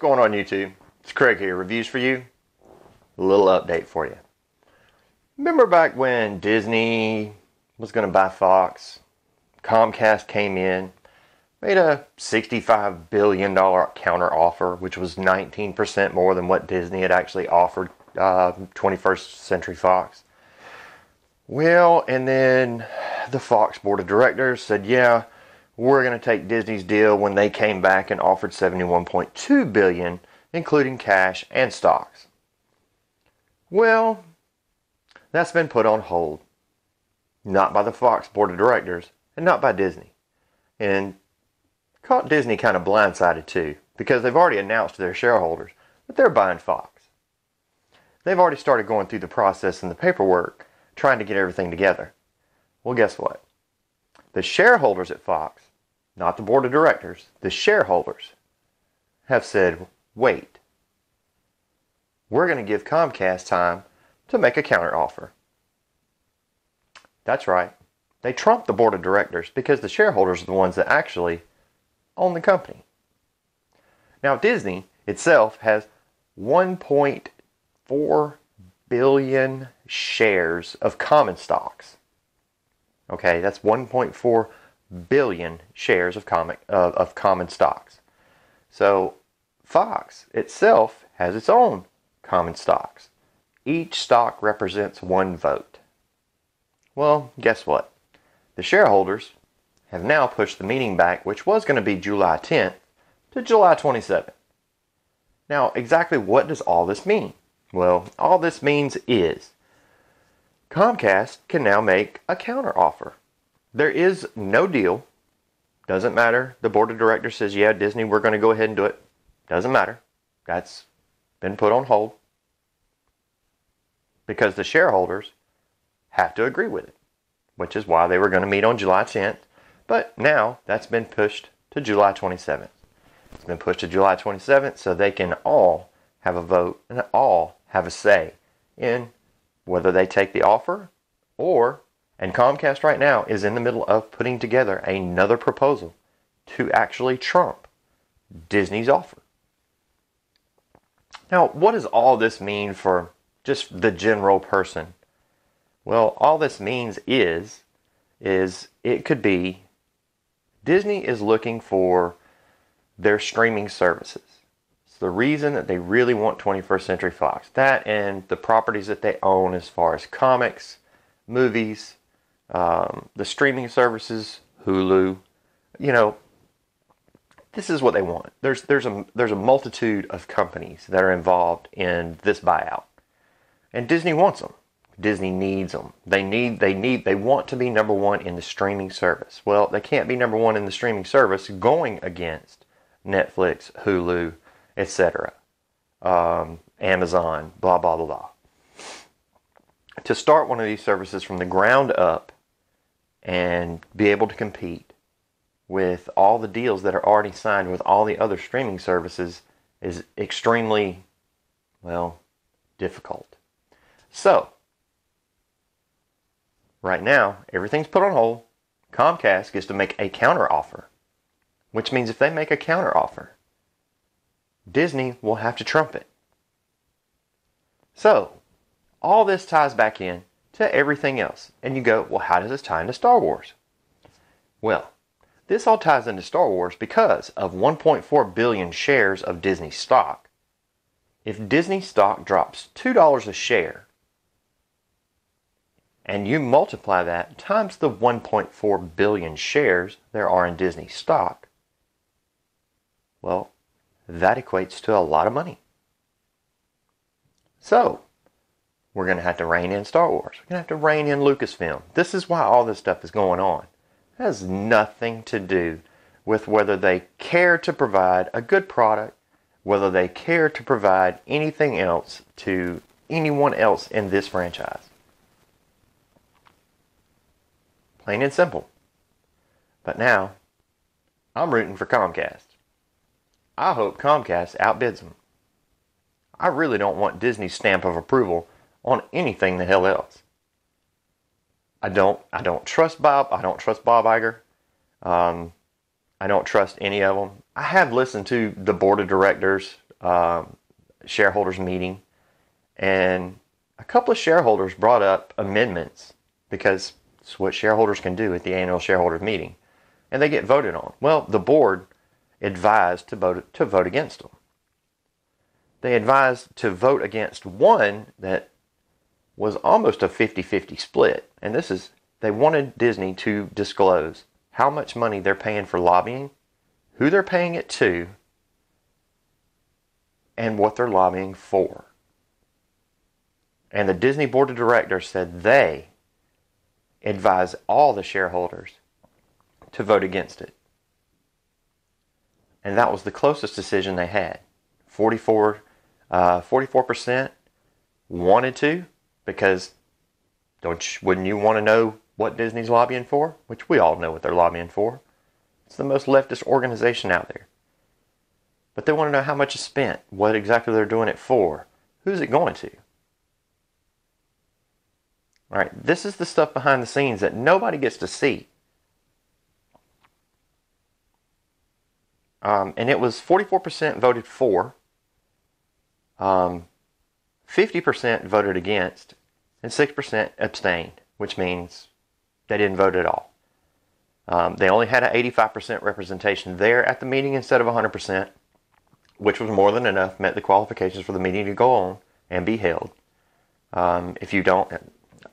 going on YouTube? It's Craig here, Reviews for You. A little update for you. Remember back when Disney was going to buy Fox? Comcast came in, made a $65 billion counter offer, which was 19% more than what Disney had actually offered 21st Century Fox. Well, and then the Fox board of directors said, yeah, we're going to take Disney's deal when they came back and offered $71.2 billion, including cash and stocks. Well, that's been put on hold. Not by the Fox board of directors and not by Disney. And caught Disney kind of blindsided too, because they've already announced to their shareholders that they're buying Fox. They've already started going through the process and the paperwork, trying to get everything together. Well, guess what? The shareholders at Fox, not the board of directors, the shareholders have said, wait, we're going to give Comcast time to make a counteroffer. That's right. They trumped the board of directors because the shareholders are the ones that actually own the company. Now, Disney itself has 1.4 billion shares of common stocks. Okay, that's 1.4 billion shares of common stocks. So Fox itself has its own common stocks. Each stock represents one vote. Well, guess what? The shareholders have now pushed the meeting back, which was going to be July 10th, to July 27th. Now, exactly what does all this mean? Well, all this means is Comcast can now make a counteroffer. There is no deal. Doesn't matter. The board of directors says, yeah, Disney, we're going to go ahead and do it. Doesn't matter. That's been put on hold. Because the shareholders have to agree with it. Which is why they were going to meet on July 10th. But now that's been pushed to July 27th. It's been pushed to July 27th so they can all have a vote and all have a say in whether they take the offer and Comcast right now is in the middle of putting together another proposal to actually trump Disney's offer. Now, what does all this mean for just the general person? Well, all this means is it could be Disney is looking for their streaming services. It's the reason that they really want 21st Century Fox. That and the properties that they own as far as comics, movies, the streaming services, Hulu. You know, this is what they want. There's a multitude of companies that are involved in this buyout. And Disney wants them. Disney needs them. They want to be number one in the streaming service. Well, they can't be number one in the streaming service going against Netflix, Hulu, etc. Amazon, blah, blah, blah, blah. To start one of these services from the ground up and be able to compete with all the deals that are already signed with all the other streaming services is extremely, well, difficult. So, right now, everything's put on hold. Comcast gets to make a counteroffer, which means if they make a counteroffer, Disney will have to trump it. So, all this ties back in to everything else. And you go, well, how does this tie into Star Wars? Well, this all ties into Star Wars because of 1.4 billion shares of Disney stock. If Disney stock drops $2 a share, and you multiply that times the 1.4 billion shares there are in Disney stock, well, that equates to a lot of money. So, we're going to have to rein in Star Wars. We're going to have to rein in Lucasfilm. This is why all this stuff is going on. It has nothing to do with whether they care to provide a good product, whether they care to provide anything else to anyone else in this franchise. Plain and simple. But now, I'm rooting for Comcast. I hope Comcast outbids them. I really don't want Disney's stamp of approval on anything the hell else. I don't trust Bob. I don't trust Bob Iger. I don't trust any of them. I have listened to the board of directors shareholders meeting, and a couple of shareholders brought up amendments because it's what shareholders can do at the annual shareholders meeting, and they get voted on. Well, the board advised to vote against them. They advised to vote against one that was almost a 50-50 split, and this is, they wanted Disney to disclose how much money they're paying for lobbying, who they're paying it to, and what they're lobbying for. And the Disney Board of Directors said they advise all the shareholders to vote against it. And that was the closest decision they had. 44% wanted to, because wouldn't you want to know what Disney's lobbying for? Which we all know what they're lobbying for. It's the most leftist organization out there. But they want to know how much is spent, what exactly they're doing it for, who's it going to. All right, this is the stuff behind the scenes that nobody gets to see. And it was 44% voted for, 50% voted against, and 6% abstained, which means they didn't vote at all. They only had an 85% representation there at the meeting instead of 100%, which was more than enough, met the qualifications for the meeting to go on and be held. If you don't,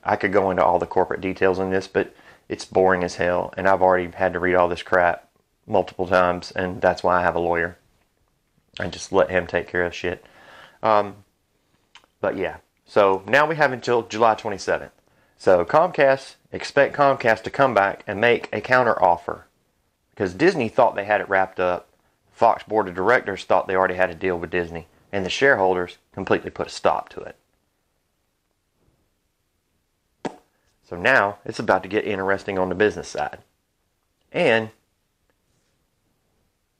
I could go into all the corporate details on this, but it's boring as hell, and I've already had to read all this crap multiple times, and that's why I have a lawyer. I just let him take care of shit. But yeah, so now we have until July 27th. So expect Comcast to come back and make a counter offer, because Disney thought they had it wrapped up. Fox Board of Directors thought they already had a deal with Disney, and the shareholders completely put a stop to it. So now it's about to get interesting on the business side. And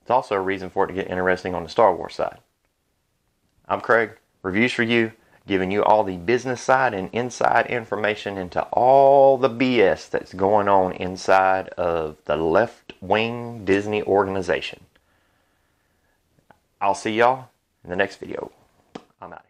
it's also a reason for it to get interesting on the Star Wars side. I'm Craig, Reviews for You, giving you all the business side and inside information into all the BS that's going on inside of the left-wing Disney organization. I'll see y'all in the next video. I'm out.